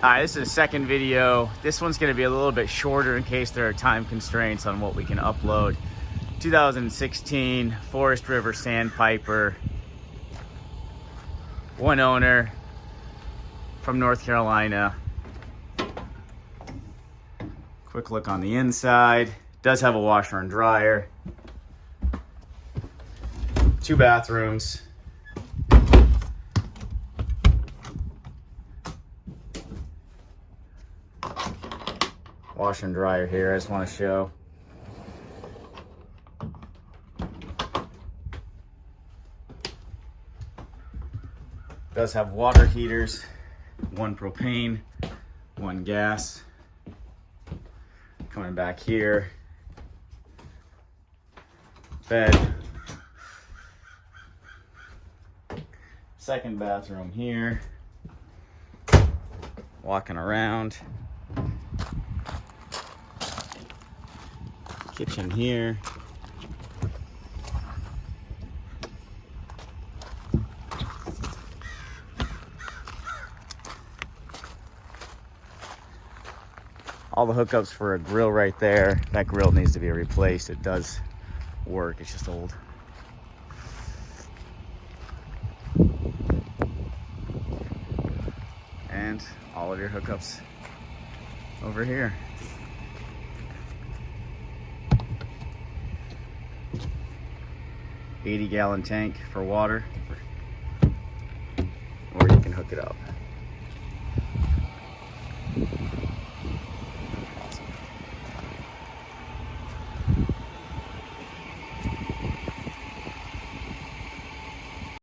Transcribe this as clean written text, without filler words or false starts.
Hi, this is a second video. This one's going to be a little bit shorter in case there are time constraints on what we can upload. 2016 Forest River Sandpiper, one owner from North Carolina. Quick look on the inside. Does have a washer and dryer. 2 bathrooms. Washer and dryer here, I just want to show. Does have water heaters, 1 propane, 1 gas. Coming back here, bed. Second bathroom here. Walking around. Kitchen here. All the hookups for a grill right there. That grill needs to be replaced. It does work, it's just old. And all of your hookups over here. $80-gallon tank for water, or you can hook it up.